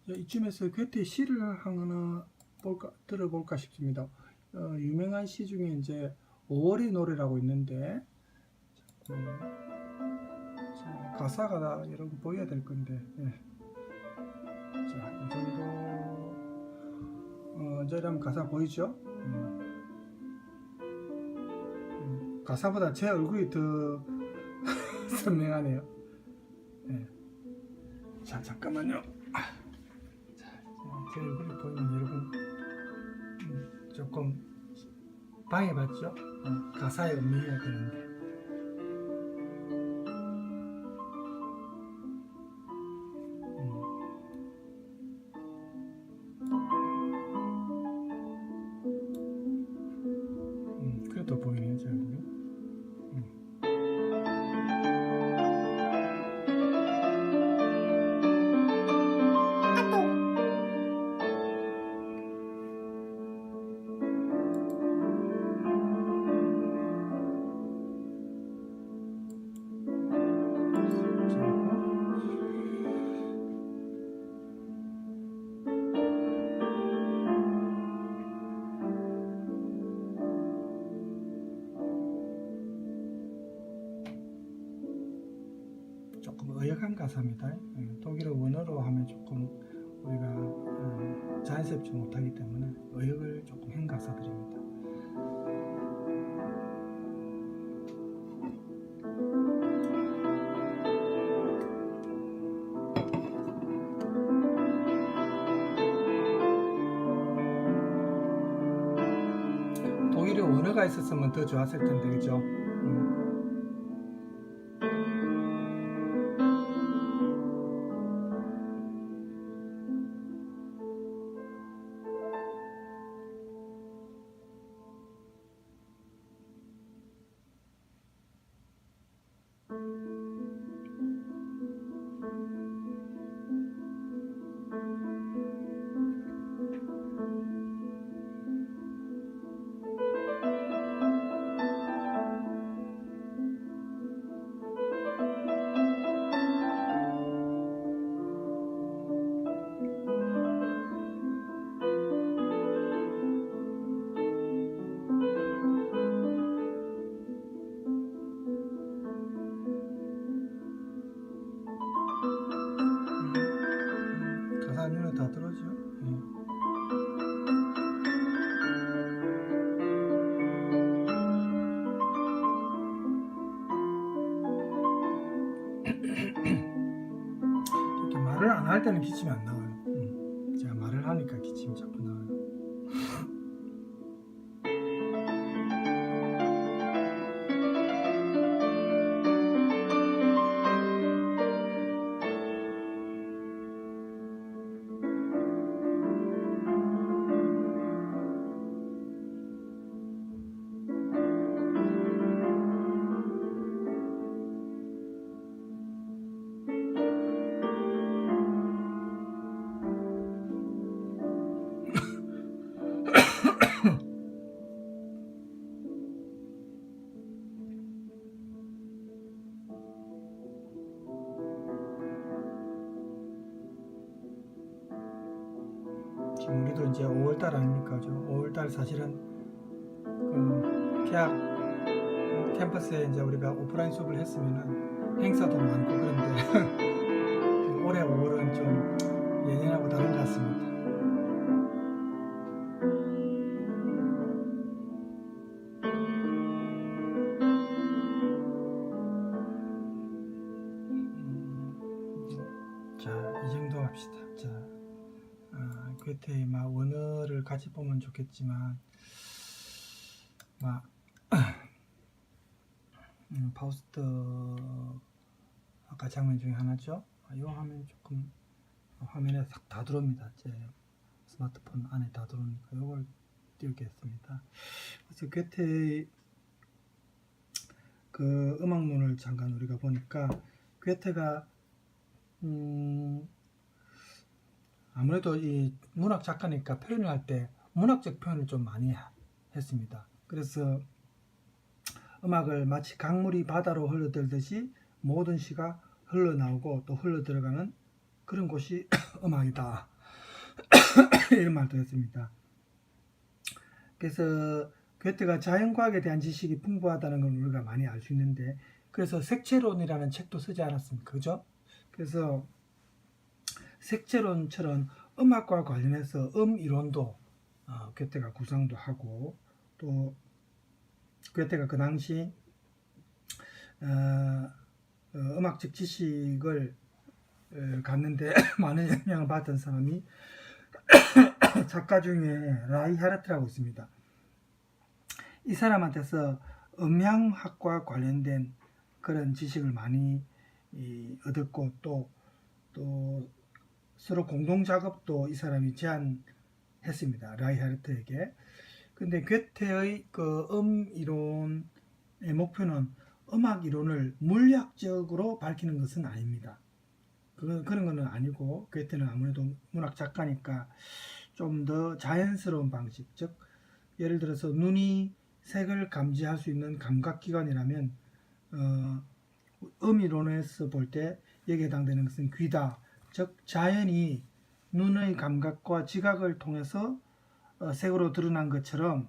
이쯤에서 괴테의 시를 하나 들어볼까 싶습니다. 유명한 시 중에 이제 5월의 노래라고 있는데 자, 가사가 다 여러분 보여야 될 건데 자, 이 정도 이제 한번 가사 보이죠? 가사보다 제 얼굴이 더 선명하네요. 네. 자, 잠깐만요. 자, 제 얼굴이 보이면 여러분 조금 방해받죠? 가사에 음미해야 되는데. 그래도 보이네요, 제 얼굴이. 조금 어역한 가사입니다. 독일어 원어로 하면 조금 우리가 자연스럽지 못하기 때문에 어역을 조금 한 가사들입니다. 독일에 원어가 있었으면 더 좋았을 텐데, 그죠? 가사 눈에 다 들어오죠? 이렇게 말을 안 할 때는 기침이 안 나와요. 제가 말을 하니까 기침이 자꾸 나와요. 지금 우리도 이제 5월달 아닙니까? 5월달 사실은 그 대학 캠퍼스에 이제 우리가 오프라인 수업을 했으면은 행사도 많고 그런데 올해 5월은 좀 예년하고 다른 것 같습니다. 자, 이 정도 합시다. 자, 괴테의 막 원어를 같이 보면 좋겠지만, 막 파우스트 아까 장면 중에 하나죠. 이 화면 조금 화면에 싹 다 들어옵니다. 제 스마트폰 안에 다 들어오니까 이걸 띄우겠습니다. 그래서 괴테의 그 음악론을 잠깐 우리가 보니까 괴테가 아무래도 이 문학 작가니까 표현을 할 때 문학적 표현을 좀 많이 했습니다. 그래서 음악을 마치 강물이 바다로 흘러들듯이 모든 시가 흘러나오고 또 흘러들어가는 그런 곳이 음악이다. 이런 말도 했습니다. 그래서 괴테가 자연과학에 대한 지식이 풍부하다는 걸 우리가 많이 알 수 있는데, 그래서 색채론이라는 책도 쓰지 않았습니까? 그죠? 그래서 색채론처럼 음악과 관련해서 이론도 괴테가 구상도 하고, 또 괴테가 그 당시 음악적 지식을 갖는데 많은 영향을 받은 사람이 작가 중에 라이하르트라고 있습니다. 이 사람한테서 음향학과 관련된 그런 지식을 많이 얻었고, 또 서로 공동 작업도 이 사람이 제안했습니다. 라이하르트에게. 근데 괴테의 그 이론의 목표는 음악 이론을 물리학적으로 밝히는 것은 아닙니다. 그런 거는 아니고, 괴테는 아무래도 문학 작가니까 좀 더 자연스러운 방식, 즉 예를 들어서 눈이 색을 감지할 수 있는 감각기관이라면 이론에서 볼 때 여기에 해당되는 것은 귀다. 즉 자연이 눈의 감각과 지각을 통해서 색으로 드러난 것처럼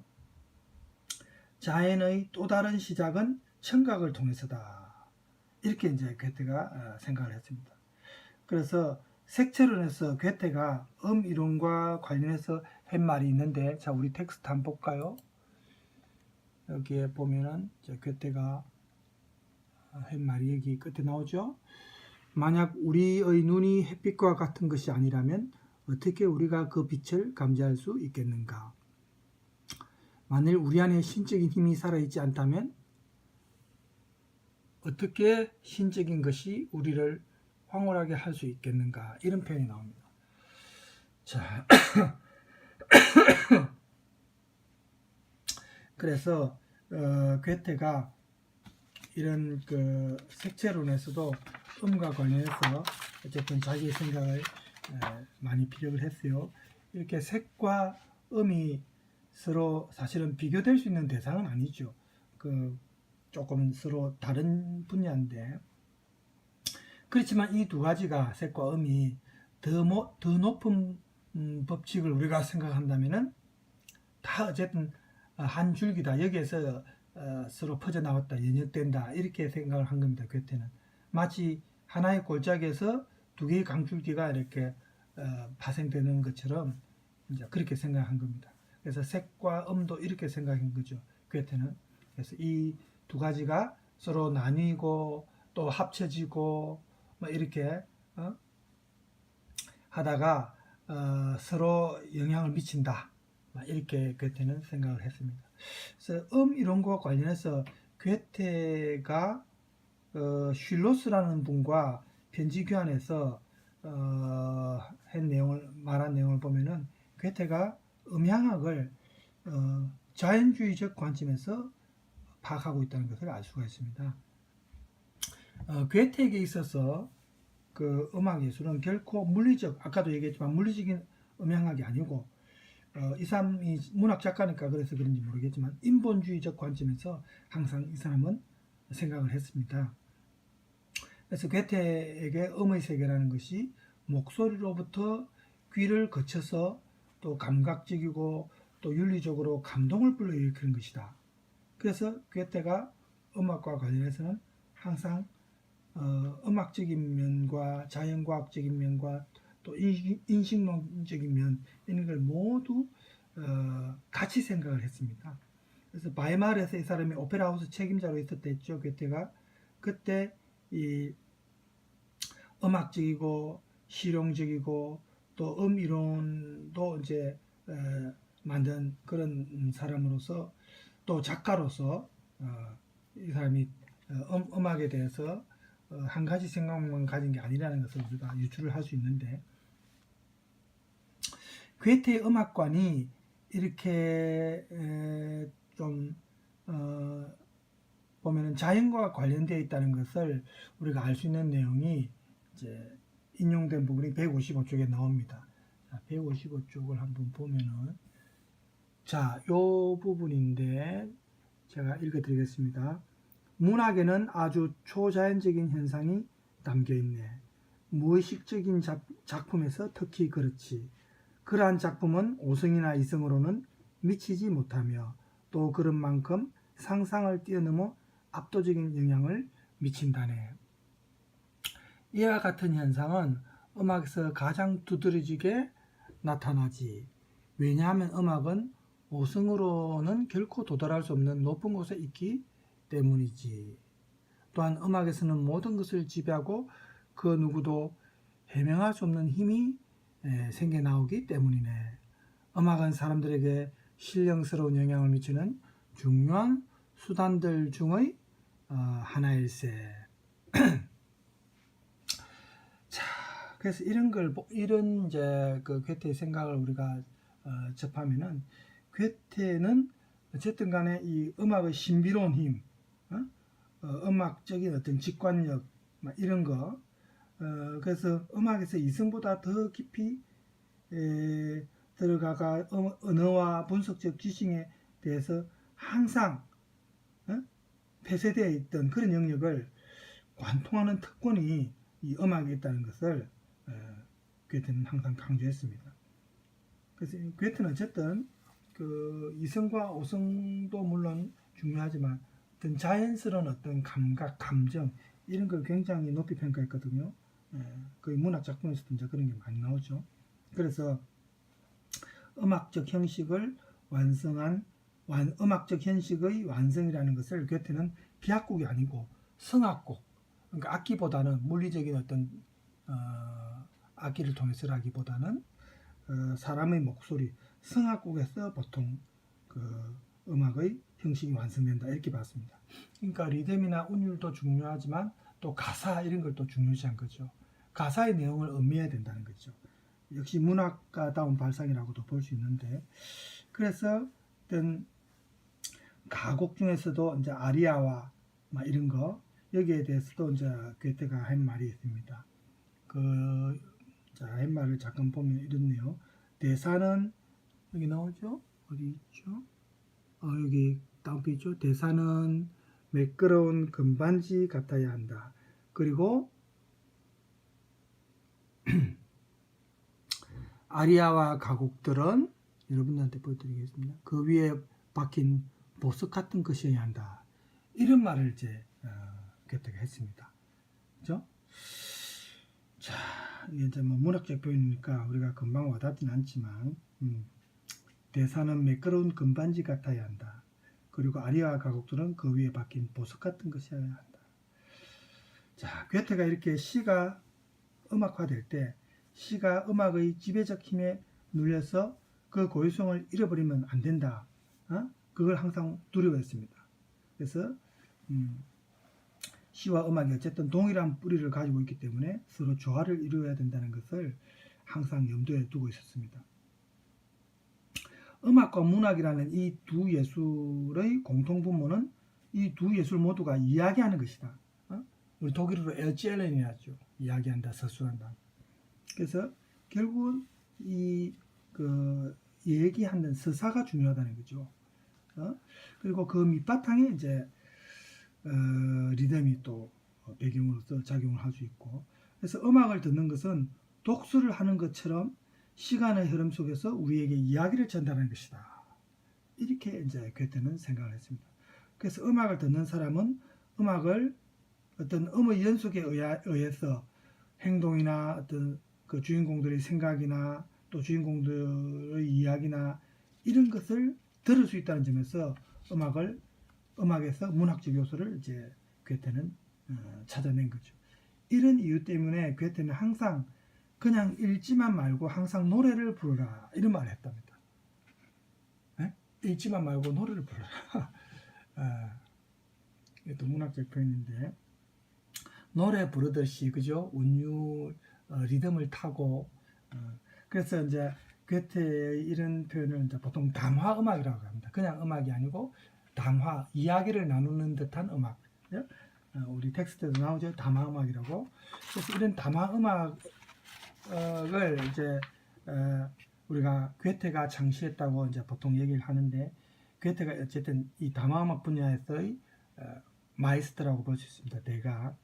자연의 또 다른 시작은 청각을 통해서다. 이렇게 이제 괴테가 생각을 했습니다. 그래서 색채론에서 괴테가 이론과 관련해서 한 말이 있는데, 자, 우리 텍스트 한번 볼까요? 여기에 보면은 괴테가 한 말이 여기 끝에 나오죠. 만약 우리의 눈이 햇빛과 같은 것이 아니라면 어떻게 우리가 그 빛을 감지할 수 있겠는가? 만일 우리 안에 신적인 힘이 살아있지 않다면 어떻게 신적인 것이 우리를 황홀하게 할 수 있겠는가? 이런 표현이 나옵니다. 자, 그래서 괴테가 이런 그 색채론에서도 음과 관련해서 어쨌든 자기의 생각을 많이 피력을 했어요. 이렇게 색과 음이 서로 사실은 비교될 수 있는 대상은 아니죠. 그 조금 서로 다른 분야인데, 그렇지만 이 두 가지가 색과 음이 더 높은 법칙을 우리가 생각한다면은 다 어쨌든 한 줄기다. 여기에서 서로 퍼져나왔다, 연역된다, 이렇게 생각을 한 겁니다. 괴테는 마치 하나의 골짜기에서 두 개의 강줄기가 이렇게 파생되는 것처럼 이제 그렇게 생각한 겁니다. 그래서 색과 음도 이렇게 생각한 거죠, 괴테는. 그래서 이 두 가지가 서로 나뉘고 또 합쳐지고 뭐 이렇게 하다가 서로 영향을 미친다, 이렇게 괴테는 생각을 했습니다. 그래서 이론과 관련해서 괴테가 슐로스라는 분과 편지 교환해서 말한 내용을 보면은 괴테가 음향학을 자연주의적 관점에서 파악하고 있다는 것을 알 수가 있습니다. 괴테에게 있어서 그 음악 예술은 결코 물리적, 아까도 얘기했지만 물리적인 음향학이 아니고, 이 사람이 문학 작가니까 그래서 그런지 모르겠지만 인본주의적 관점에서 항상 이 사람은 생각을 했습니다. 그래서 괴테에게 음의 세계라는 것이 목소리로부터 귀를 거쳐서 또 감각적이고 또 윤리적으로 감동을 불러일으키는 것이다. 그래서 괴테가 음악과 관련해서는 항상 음악적인 면과 자연과학적인 면과 또 인식론적인 면 이런 걸 모두 같이 생각을 했습니다. 그래서 바이마르에서 이 사람이 오페라 하우스 책임자로 있었댔죠. 괴테가 그때 이 음악적이고 실용적이고 또 이론도 이제 만든 그런 사람으로서 또 작가로서 이 사람이 음악에 대해서 한 가지 생각만 가진 게 아니라는 것을 우리가 유추를 할 수 있는데 괴테의 음악관이 이렇게 좀 보면은 자연과 관련되어 있다는 것을 우리가 알 수 있는 내용이 이제 인용된 부분이 155쪽에 나옵니다. 자, 155쪽을 한번 보면은 자, 요 부분인데 제가 읽어드리겠습니다. 문학에는 아주 초자연적인 현상이 담겨있네. 무의식적인 작품에서 특히 그렇지. 그러한 작품은 오성이나 이성으로는 미치지 못하며 또 그런 만큼 상상을 뛰어넘어 압도적인 영향을 미친다네. 이와 같은 현상은 음악에서 가장 두드러지게 나타나지. 왜냐하면 음악은 오성으로는 결코 도달할 수 없는 높은 곳에 있기 때문이지. 또한 음악에서는 모든 것을 지배하고 그 누구도 해명할 수 없는 힘이 생겨 나오기 때문이네. 음악은 사람들에게 신령스러운 영향을 미치는 중요한 수단들 중의 하나일세. 자, 그래서 이런 이제 그 괴테의 생각을 우리가 접하면은 괴테는 어쨌든 간에 이 음악의 신비로운 힘, 음악적인 어떤 직관력, 이런 거, 그래서 음악에서 이성보다 더 깊이 들어가가 언어와 분석적 지식에 대해서 항상 폐쇄되어 있던 그런 영역을 관통하는 특권이 이 음악에 있다는 것을 괴테는 항상 강조했습니다. 그래서 괴테는 어쨌든 그 이성과 오성도 물론 중요하지만 어떤 자연스러운 어떤 감각, 감정 이런 걸 굉장히 높이 평가했거든요. 거의 문학 작품에서도 이제 그런 게 많이 나오죠. 그래서 음악적 형식을 완성한 음악적 형식의 완성이라는 것을 괴테는 비악곡이 아니고 성악곡, 그러니까 악기보다는 물리적인 어떤 악기를 통해서라기보다는 사람의 목소리, 성악곡에서 보통 그 음악의 형식이 완성된다 이렇게 봤습니다. 그러니까 리듬이나 운율도 중요하지만 또 가사 이런 걸 또 중요시한 거죠. 가사의 내용을 음미해야 된다는 거죠. 역시 문학가다운 발상이라고도 볼 수 있는데, 그래서 어떤 가곡 중에서도 이제 아리아와 이런 거 여기에 대해서도 이제 괴테가 한 말이 있습니다. 한 말을 잠깐 보면 이렇네요. 대사는 여기 나오죠? 어디 있죠? 여기 다운표 있죠? 대사는 매끄러운 금반지 같아야 한다. 그리고 아리아와 가곡들은 여러분들한테 보여드리겠습니다. 그 위에 박힌 보석 같은 것이어야 한다. 이런 말을 이제 괴테가 했습니다. 그죠? 자, 이제 뭐 문학적 표현이니까 우리가 금방 와닿지는 않지만 대사는 매끄러운 금반지 같아야 한다. 그리고 아리아와 가곡들은 그 위에 박힌 보석 같은 것이어야 한다. 자, 괴테가 이렇게 시가 음악화될 때 시가 음악의 지배적 힘에 눌려서 그 고유성을 잃어버리면 안 된다. 그걸 항상 두려워했습니다. 그래서 시와 음악이 어쨌든 동일한 뿌리를 가지고 있기 때문에 서로 조화를 이루어야 된다는 것을 항상 염두에 두고 있었습니다. 음악과 문학이라는 이 두 예술의 공통분모는 이 두 예술 모두가 이야기하는 것이다. 우리 독일어로 에르젤렌이라죠. 이야기한다, 서술한다. 그래서 결국은 그 얘기하는 서사가 중요하다는 거죠. 그리고 그 밑바탕에 이제 리듬이 또 배경으로서 작용을 할 수 있고, 그래서 음악을 듣는 것은 독서를 하는 것처럼 시간의 흐름 속에서 우리에게 이야기를 전달하는 것이다. 이렇게 이제 괴테는 생각을 했습니다. 그래서 음악을 듣는 사람은 음악을 어떤 음의 연속에 의해서 행동이나 어떤 그 주인공들의 생각이나 또 주인공들의 이야기나 이런 것을 들을 수 있다는 점에서 음악에서 문학적 요소를 이제 괴테는 찾아낸 거죠. 이런 이유 때문에 괴테는 항상 그냥 읽지만 말고 항상 노래를 부르라 이런 말을 했답니다. 네? 읽지만 말고 노래를 부르라. 이것도 문학적 표현인데 노래 부르듯이 그죠? 운율 리듬을 타고 그래서 이제 괴테의 이런 표현을 이제 보통 담화 음악이라고 합니다. 그냥 음악이 아니고 담화 이야기를 나누는 듯한 음악. 우리 텍스트에도 나오죠. 담화 음악이라고. 그래서 이런 담화 음악을 이제 우리가 괴테가 창시했다고 이제 보통 얘기를 하는데 괴테가 어쨌든 이 담화 음악 분야에서의 마이스터라고 볼 수 있습니다. 대가.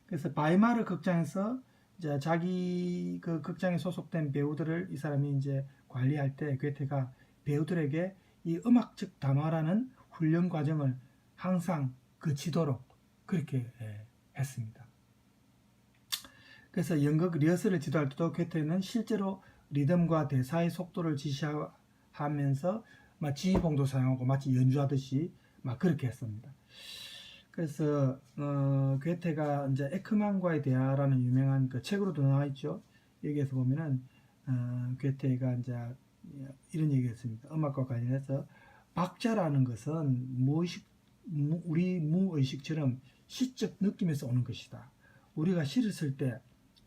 그래서 바이마르 극장에서 이제 자기 그 극장에 소속된 배우들을 이 사람이 이제 관리할 때 괴테가 배우들에게 이 음악적 담화라는 훈련 과정을 항상 거치도록 그렇게 했습니다. 그래서 연극 리허설을 지도할 때도 괴테는 실제로 리듬과 대사의 속도를 지시하면서 막 지휘봉도 사용하고 마치 연주하듯이 막 그렇게 했습니다. 그래서 괴테가 이제 에크만과의 대화라는 유명한 그 책으로도 나와 있죠. 여기에서 보면은 괴테가 이제 이런 얘기했습니다. 음악과 관련해서 박자라는 것은 우리 무의식처럼 시적 느낌에서 오는 것이다. 우리가 시를 쓸 때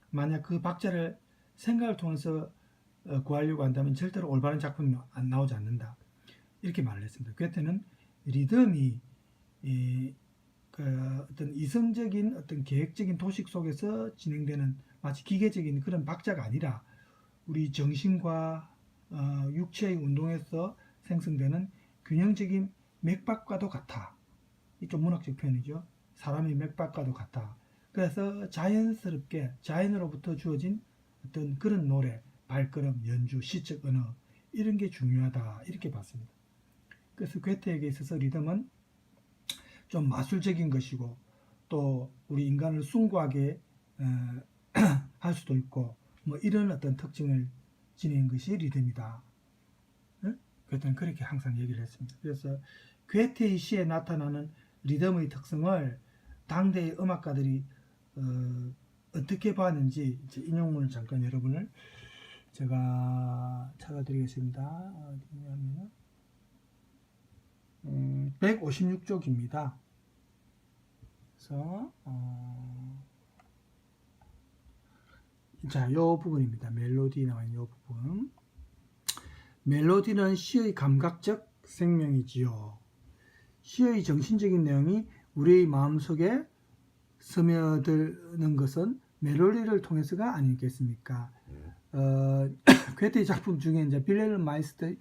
만약 그 박자를 생각을 통해서 구하려고 한다면 절대로 올바른 작품이 나오지 않는다. 이렇게 말을 했습니다. 괴테는 리듬이 어떤 이성적인 어떤 계획적인 도식 속에서 진행되는 마치 기계적인 그런 박자가 아니라 우리 정신과 육체의 운동에서 생성되는 균형적인 맥박과도 같아. 이 좀 문학적 표현이죠. 사람의 맥박과도 같아. 그래서 자연스럽게 자연으로부터 주어진 어떤 그런 노래, 발걸음, 연주, 시적 언어 이런 게 중요하다 이렇게 봤습니다. 그래서 괴테에게 있어서 리듬은 좀 마술적인 것이고 또 우리 인간을 숭고하게 할 수도 있고 뭐 이런 어떤 특징을 지닌 것이 리듬이다. 괴테는 그렇게 항상 얘기를 했습니다. 그래서 괴테의 시에 나타나는 리듬의 특성을 당대의 음악가들이 어떻게 봤는지 이제 인용문을 잠깐 여러분을 제가 찾아드리겠습니다. 어디냐면 156쪽입니다. 그래서 자, 요 부분입니다. 멜로디 나와 있는 요 부분. 멜로디는 시의 감각적 생명이지요. 시의 정신적인 내용이 우리의 마음속에 스며드는 것은 멜로디를 통해서가 아니겠습니까? 괴테의 작품 중에 이제 빌헬름 마이스터의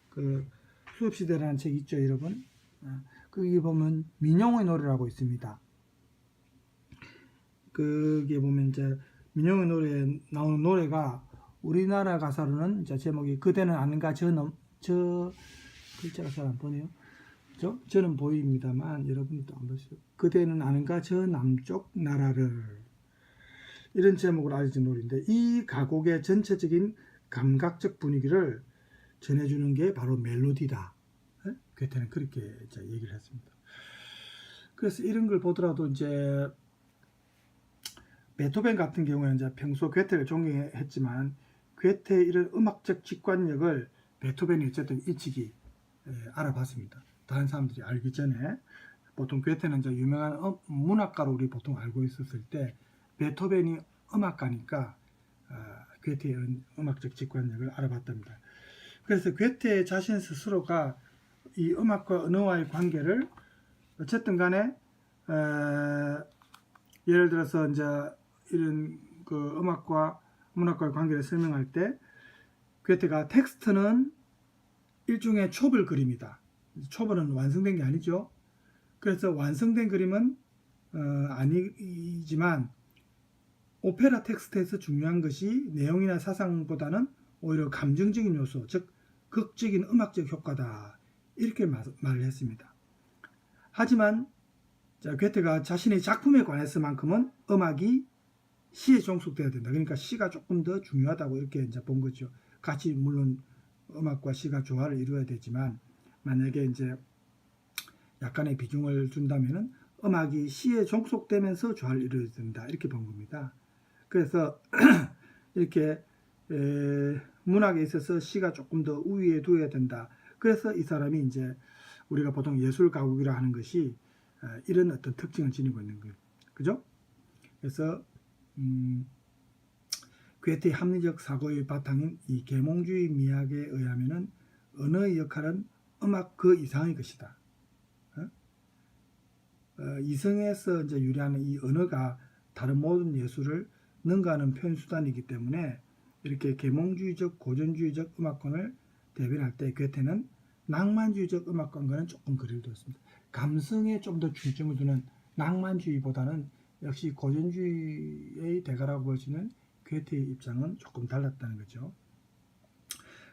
그 수업시대라는 책이 있죠, 여러분. 거기 보면 민용의 노래라고 있습니다. 거기에 보면 이제 민용의 노래에 나오는 노래가 우리나라 가사로는 이제 제목이 그대는 아는가 저 글자가 잘 안 보네요. 저는 보입니다만 여러분이 또 안 보시죠. 그대는 아는가 저 남쪽 나라를 이런 제목으로 알려진 노래인데 이 가곡의 전체적인 감각적 분위기를 전해주는 게 바로 멜로디다. 괴테는 그렇게 이제 얘기를 했습니다. 그래서 이런 걸 보더라도 이제 베토벤 같은 경우에 이제 평소 괴테를 존경했지만 괴테의 이런 음악적 직관력을 베토벤이 어쨌든 일찍이 알아봤습니다. 다른 사람들이 알기 전에 보통 괴테는 이제 유명한 문학가로 우리 보통 알고 있었을 때 베토벤이 음악가니까 괴테의 이런 음악적 직관력을 알아봤답니다. 그래서 괴테 자신 스스로가 이 음악과 언어와의 관계를 어쨌든 간에 예를 들어서 이제 이런 그 음악과 문학과의 관계를 설명할 때 괴테가 텍스트는 일종의 촉을 그립니다. 촉은 완성된 게 아니죠. 그래서 완성된 그림은 아니지만 오페라 텍스트에서 중요한 것이 내용이나 사상보다는 오히려 감정적인 요소, 즉 극적인 음악적 효과다. 이렇게 말을 했습니다. 하지만 자, 괴테가 자신의 작품에 관해서만큼은 음악이 시에 종속돼야 된다. 그러니까 시가 조금 더 중요하다고 이렇게 이제 본 거죠. 같이 물론 음악과 시가 조화를 이루어야 되지만 만약에 이제 약간의 비중을 준다면은 음악이 시에 종속되면서 조화를 이루어야 된다. 이렇게 본 겁니다. 그래서 이렇게 문학에 있어서 시가 조금 더 우위에 두어야 된다. 그래서 이 사람이 이제 우리가 보통 예술 가곡이라 하는 것이 이런 어떤 특징을 지니고 있는 거예요. 그죠? 그래서 괴테의 합리적 사고의 바탕인 이 계몽주의 미학에 의하면은 언어의 역할은 음악 그 이상의 것이다. 이성에서 이제 유래하는 이 언어가 다른 모든 예술을 능가하는 표현 수단이기 때문에 이렇게 계몽주의적 고전주의적 음악권을 대변할 때 괴테는 낭만주의적 음악관과는 조금 거리를 두었습니다. 감성에 좀 더 중점을 두는 낭만주의보다는 역시 고전주의의 대가라고 볼 수 있는 괴테의 입장은 조금 달랐다는 거죠.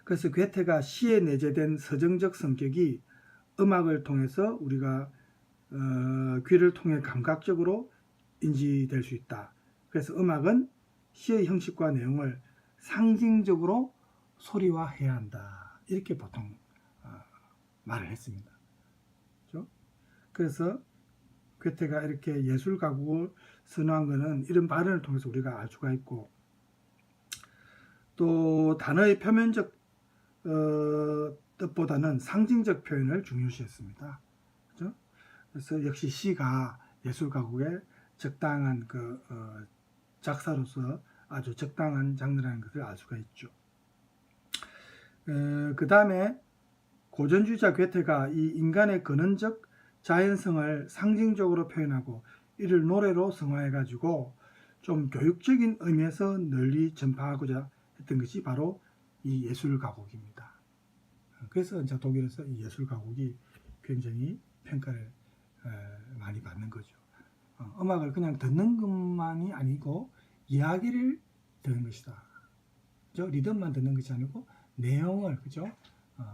그래서 괴테가 시에 내재된 서정적 성격이 음악을 통해서 우리가 귀를 통해 감각적으로 인지될 수 있다. 그래서 음악은 시의 형식과 내용을 상징적으로 소리화해야 한다. 이렇게 보통 말을 했습니다. 그렇죠? 그래서 괴테가 이렇게 예술 가곡을 선호한 것은 이런 발언을 통해서 우리가 알 수가 있고 또 단어의 표면적 뜻보다는 상징적 표현을 중요시했습니다. 그렇죠? 그래서 역시 시가 예술 가곡의 적당한 작사로서 아주 적당한 장르라는 것을 알 수가 있죠. 그 다음에 고전주의자 괴테가 이 인간의 근원적 자연성을 상징적으로 표현하고 이를 노래로 성화해가지고 좀 교육적인 의미에서 널리 전파하고자 했던 것이 바로 이 예술 가곡입니다. 그래서 이제 독일에서 이 예술 가곡이 굉장히 평가를 많이 받는 거죠. 음악을 그냥 듣는 것만이 아니고 이야기를 듣는 것이다. 그죠? 리듬만 듣는 것이 아니고 내용을 그죠?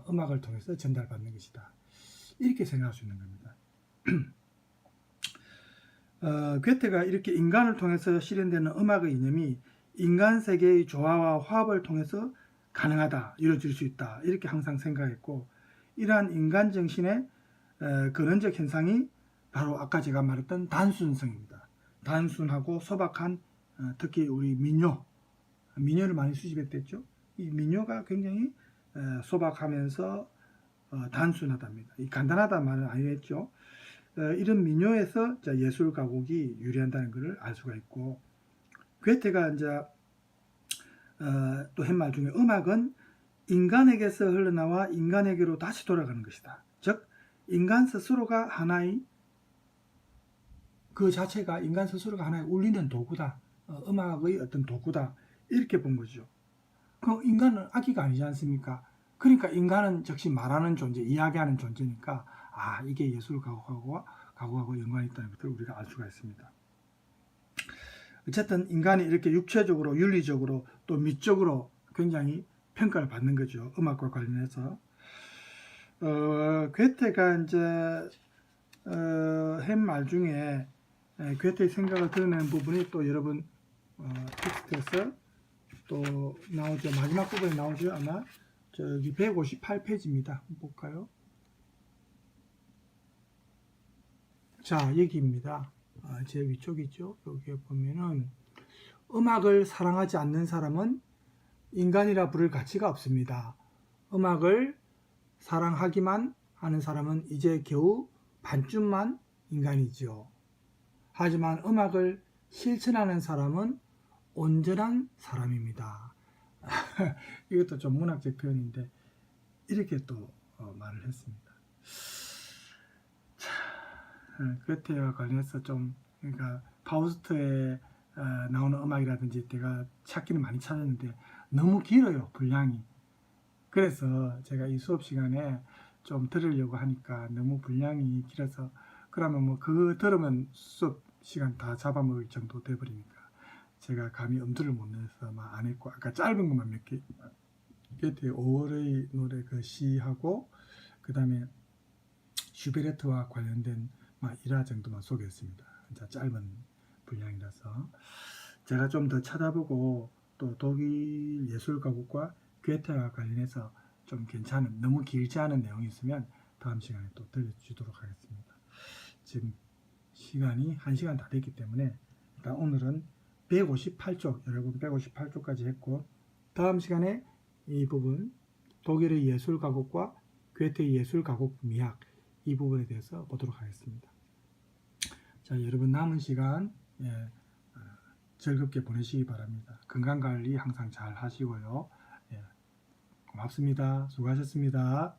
음악을 통해서 전달받는 것이다. 이렇게 생각할 수 있는 겁니다. 괴테가 이렇게 인간을 통해서 실현되는 음악의 이념이 인간 세계의 조화와 화합을 통해서 가능하다, 이루어질 수 있다 이렇게 항상 생각했고 이러한 인간 정신의 근원적 현상이 바로 아까 제가 말했던 단순성입니다. 단순하고 소박한 특히 우리 민요를 많이 수집했댔죠. 이 민요가 굉장히 소박하면서 단순하답니다. 이 간단하다 말은 아니겠죠. 이런 민요에서 예술 가곡이 유래한다는 것을 알 수가 있고 괴테가 이제 또 한 말 중에 음악은 인간에게서 흘러나와 인간에게로 다시 돌아가는 것이다. 즉 인간 스스로가 하나의 그 자체가 인간 스스로가 하나의 울리는 도구다. 음악의 어떤 도구다. 이렇게 본 거죠. 그럼 인간은 악기가 아니지 않습니까? 그러니까 인간은 즉시 말하는 존재, 이야기하는 존재니까 이게 예술 가곡하고 연관이 있다는 것을 우리가 알 수가 있습니다. 어쨌든 인간이 이렇게 육체적으로, 윤리적으로 또 미적으로 굉장히 평가를 받는 거죠. 음악과 관련해서. 괴테가 이제 한 말 중에 괴테의 생각을 드러내는 부분이 또 여러분 텍스트에서 또 나오죠. 마지막 부분에 나오죠. 아마 저기 158페이지입니다. 한번 볼까요? 자, 여기입니다. 제 위쪽이죠. 여기에 보면은 음악을 사랑하지 않는 사람은 인간이라 부를 가치가 없습니다. 음악을 사랑하기만 하는 사람은 이제 겨우 반쯤만 인간이죠. 하지만 음악을 실천하는 사람은 온전한 사람입니다. 이것도 좀 문학적 표현인데 이렇게 또 말을 했습니다. 괴테와 관련해서 좀 그러니까 파우스트에 나오는 음악이라든지 제가 찾기는 많이 찾았는데 너무 길어요, 분량이. 그래서 제가 이 수업 시간에 좀 들으려고 하니까 너무 분량이 길어서 그러면 뭐 그거 들으면 수업 시간 다 잡아먹을 정도 돼버리니까 제가 감히 엄두를 못 내서 막 안 했고 아까 짧은 것만 몇 개 괴테의 5월의 노래 그 시하고 그 다음에 슈베르트와 관련된 일화 정도만 소개했습니다. 진짜 짧은 분량이라서 제가 좀 더 찾아보고 또 독일 예술가곡과 괴테와 관련해서 좀 괜찮은, 너무 길지 않은 내용이 있으면 다음 시간에 또 들려주도록 하겠습니다. 지금 시간이 1시간 다 됐기 때문에 일단 오늘은 158쪽, 여러분 158쪽까지 했고, 다음 시간에 이 부분 독일의 예술가곡과 괴테의 예술가곡 미학, 이 부분에 대해서 보도록 하겠습니다. 자, 여러분 남은 시간 즐겁게 보내시기 바랍니다. 건강관리 항상 잘 하시고요. 고맙습니다. 수고하셨습니다.